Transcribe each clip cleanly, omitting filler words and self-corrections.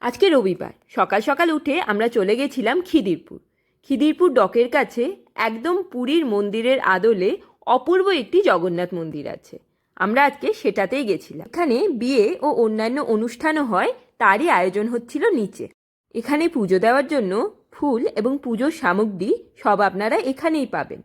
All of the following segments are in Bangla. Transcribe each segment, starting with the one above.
আজকে রবিবার সকাল সকাল উঠে আমরা চলে গেছিলাম খিদিরপুর। খিদিরপুর ডকের কাছে একদম পুরীর মন্দিরের আদলে অপূর্ব একটি জগন্নাথ মন্দির আছে। আমরা আজকে সেটাতেই গেছিলাম। এখানে বিয়ে ও অন্যান্য অনুষ্ঠানও হয়, তারই আয়োজন হচ্ছিল নিচে। এখানে পুজো দেওয়ার জন্য ফুল এবং পুজোর সামগ্রী সব আপনারা এখানেই পাবেন।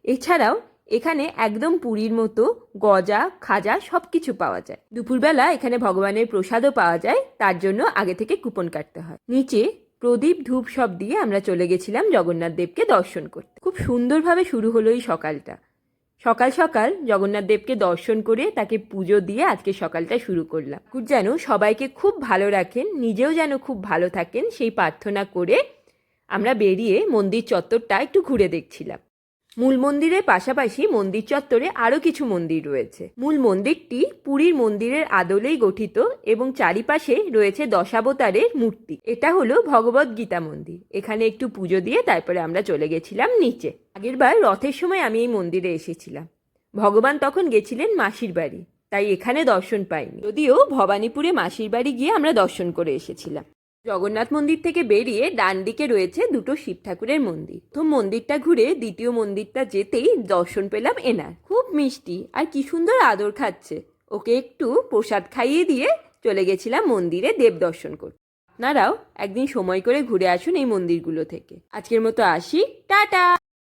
এছাড়াও এখানে একদম পুরীর মতো গজা খাজা সব কিছু পাওয়া যায়। দুপুরবেলা এখানে ভগবানের প্রসাদও পাওয়া যায়, তার জন্য আগে থেকে কুপন কাটতে হয়। নিচে প্রদীপ ধূপ সব দিয়ে আমরা চলে গেছিলাম জগন্নাথ দেবকে দর্শন করতে। খুব সুন্দরভাবে শুরু হলো এই সকালটা। সকাল সকাল জগন্নাথ দেবকে দর্শন করে তাকে পুজো দিয়ে আজকে সকালটা শুরু করলাম। ঠাকুর যেন সবাইকে খুব ভালো রাখেন, নিজেও যেন খুব ভালো থাকেন, সেই প্রার্থনা করে আমরা বেরিয়ে মন্দির চত্বরটা একটু ঘুরে দেখছিলাম। মূল মন্দিরের পাশাপাশি মন্দির চত্বরে আরও কিছু মন্দির রয়েছে। মূল মন্দিরটি পুরীর মন্দিরের আদলেই গঠিত এবং চারিপাশে রয়েছে দশাবতারের মূর্তি। এটা হলো ভগবদ গীতা মন্দির। এখানে একটু পুজো দিয়ে তারপরে আমরা চলে গেছিলাম নিচে। আগেরবার রথের সময় আমি এই মন্দিরে এসেছিলাম। ভগবান তখন গেছিলেন মাসির বাড়ি, তাই এখানে দর্শন পাইনি, যদিও ভবানীপুরে মাসির বাড়ি গিয়ে আমরা দর্শন করে এসেছিলাম। জগন্নাথ মন্দির থেকে বেরিয়ে ডান দিকে রয়েছে দুটো শিব ঠাকুরের মন্দির। প্রথম মন্দিরটা ঘুরে দ্বিতীয় মন্দিরটা যেতেই দর্শন পেলাম এনার। খুব মিষ্টি আর কি সুন্দর আদর খাচ্ছে। ওকে একটু প্রসাদ খাইয়ে দিয়ে চলে গেছিলাম মন্দিরে দেব দর্শন করতে। আপনারাও একদিন সময় করে ঘুরে আসুন এই মন্দিরগুলো থেকে। আজকের মতো আসি, টাটা।